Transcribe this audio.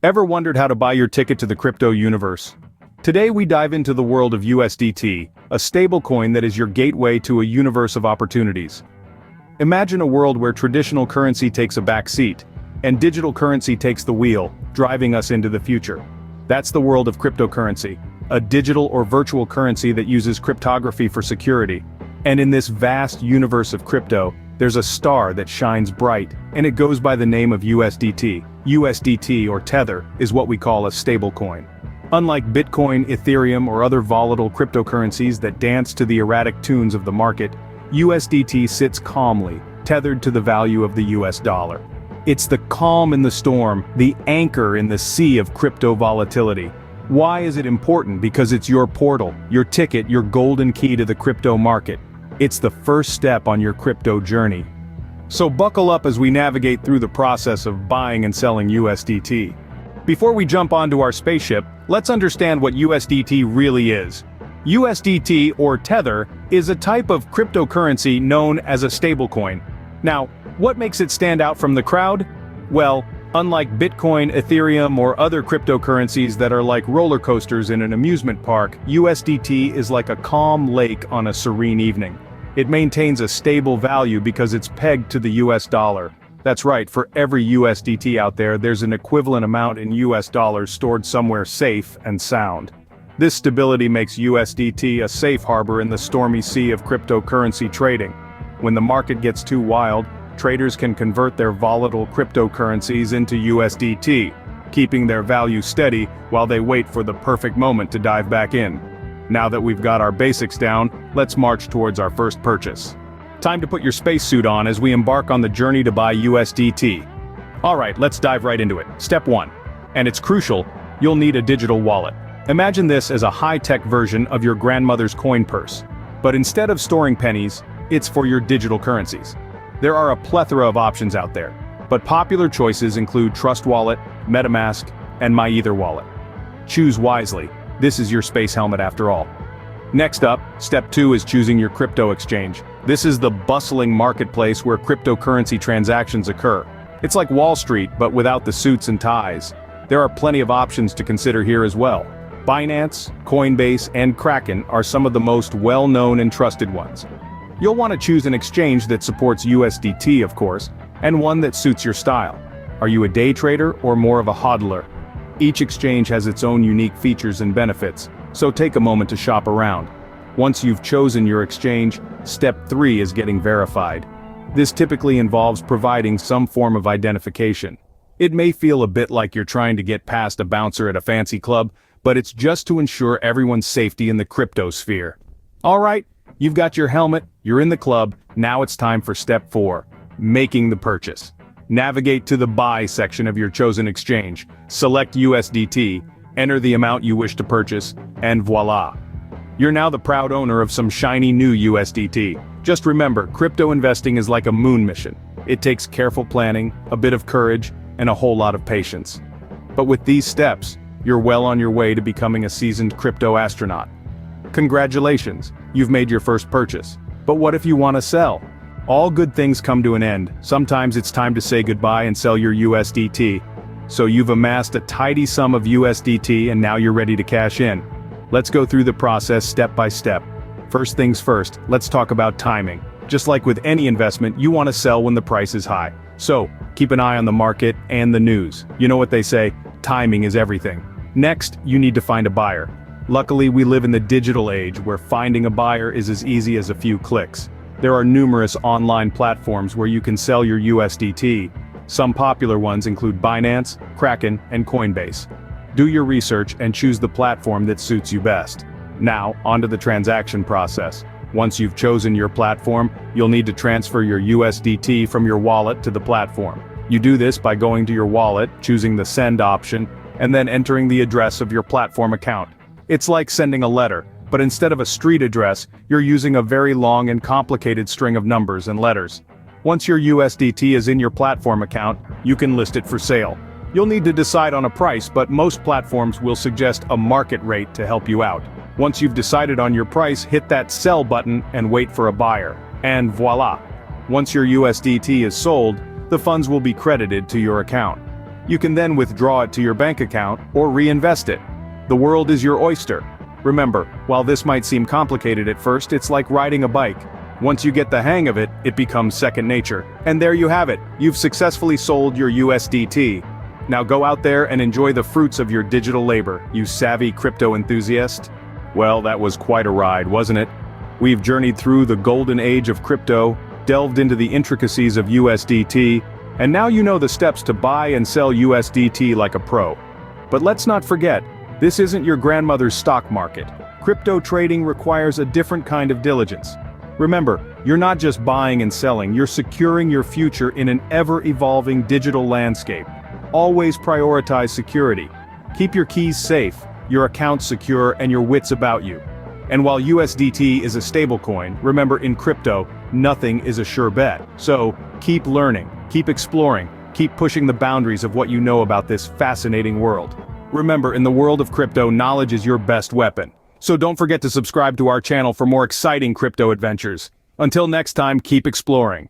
Ever wondered how to buy your ticket to the crypto universe? Today we dive into the world of USDT, a stablecoin that is your gateway to a universe of opportunities. Imagine a world where traditional currency takes a back seat, and digital currency takes the wheel, driving us into the future. That's the world of cryptocurrency, a digital or virtual currency that uses cryptography for security. And in this vast universe of crypto, there's a star that shines bright, and it goes by the name of USDT. USDT, or Tether, is what we call a stablecoin. Unlike Bitcoin, Ethereum, or other volatile cryptocurrencies that dance to the erratic tunes of the market, USDT sits calmly, tethered to the value of the US dollar. It's the calm in the storm, the anchor in the sea of crypto volatility. Why is it important? Because it's your portal, your ticket, your golden key to the crypto market. It's the first step on your crypto journey. So buckle up as we navigate through the process of buying and selling USDT. Before we jump onto our spaceship, let's understand what USDT really is. USDT, or Tether, is a type of cryptocurrency known as a stablecoin. Now, what makes it stand out from the crowd? Well, unlike Bitcoin, Ethereum, or other cryptocurrencies that are like roller coasters in an amusement park, USDT is like a calm lake on a serene evening. It maintains a stable value because it's pegged to the US dollar. That's right, for every USDT out there, there's an equivalent amount in US dollars stored somewhere safe and sound. This stability makes USDT a safe harbor in the stormy sea of cryptocurrency trading. When the market gets too wild, traders can convert their volatile cryptocurrencies into USDT, keeping their value steady while they wait for the perfect moment to dive back in. Now that we've got our basics down, let's march towards our first purchase. Time to put your spacesuit on as we embark on the journey to buy USDT. Alright, let's dive right into it. Step 1. And it's crucial, you'll need a digital wallet. Imagine this as a high-tech version of your grandmother's coin purse. But instead of storing pennies, it's for your digital currencies. There are a plethora of options out there, but popular choices include Trust Wallet, MetaMask, and MyEther Wallet. Choose wisely. This is your space helmet after all. Next up, step 2 is choosing your crypto exchange. This is the bustling marketplace where cryptocurrency transactions occur. It's like Wall Street, but without the suits and ties. There are plenty of options to consider here as well. Binance, Coinbase, and Kraken are some of the most well-known and trusted ones. You'll want to choose an exchange that supports USDT, of course, and one that suits your style. Are you a day trader or more of a hodler? Each exchange has its own unique features and benefits, so take a moment to shop around. Once you've chosen your exchange, step 3 is getting verified. This typically involves providing some form of identification. It may feel a bit like you're trying to get past a bouncer at a fancy club, but it's just to ensure everyone's safety in the crypto sphere. Alright, you've got your helmet, you're in the club, now it's time for step 4, making the purchase. Navigate to the buy section of your chosen exchange, select USDT, enter the amount you wish to purchase, and voila! You're now the proud owner of some shiny new USDT. Just remember, crypto investing is like a moon mission. It takes careful planning, a bit of courage, and a whole lot of patience. But with these steps, you're well on your way to becoming a seasoned crypto astronaut. Congratulations, you've made your first purchase. But what if you want to sell? All good things come to an end. Sometimes it's time to say goodbye and sell your USDT. So you've amassed a tidy sum of USDT and now you're ready to cash in. Let's go through the process step by step. First things first, let's talk about timing. Just like with any investment, you want to sell when the price is high. So, keep an eye on the market and the news. You know what they say, timing is everything. Next, you need to find a buyer. Luckily, we live in the digital age where finding a buyer is as easy as a few clicks. There are numerous online platforms where you can sell your USDT. Some popular ones include Binance, Kraken, and Coinbase. Do your research and choose the platform that suits you best. Now, onto the transaction process. Once you've chosen your platform, you'll need to transfer your USDT from your wallet to the platform. You do this by going to your wallet, choosing the send option, and then entering the address of your platform account. It's like sending a letter, but instead of a street address, you're using a very long and complicated string of numbers and letters. Once your USDT is in your platform account, you can list it for sale. You'll need to decide on a price, but most platforms will suggest a market rate to help you out. Once you've decided on your price, hit that sell button and wait for a buyer. And voila! Once your USDT is sold, the funds will be credited to your account. You can then withdraw it to your bank account or reinvest it. The world is your oyster. Remember, while this might seem complicated at first, it's like riding a bike. Once you get the hang of it, it becomes second nature. And there you have it. You've successfully sold your USDT. Now go out there and enjoy the fruits of your digital labor, you savvy crypto enthusiast. Well, that was quite a ride, wasn't it? We've journeyed through the golden age of crypto, delved into the intricacies of USDT, and now you know the steps to buy and sell USDT like a pro. But let's not forget, this isn't your grandmother's stock market. Crypto trading requires a different kind of diligence. Remember, you're not just buying and selling, you're securing your future in an ever-evolving digital landscape. Always prioritize security. Keep your keys safe, your accounts secure, and your wits about you. And while USDT is a stablecoin, remember in crypto, nothing is a sure bet. So, keep learning, keep exploring, keep pushing the boundaries of what you know about this fascinating world. Remember, in the world of crypto, knowledge is your best weapon. So don't forget to subscribe to our channel for more exciting crypto adventures. Until next time, keep exploring.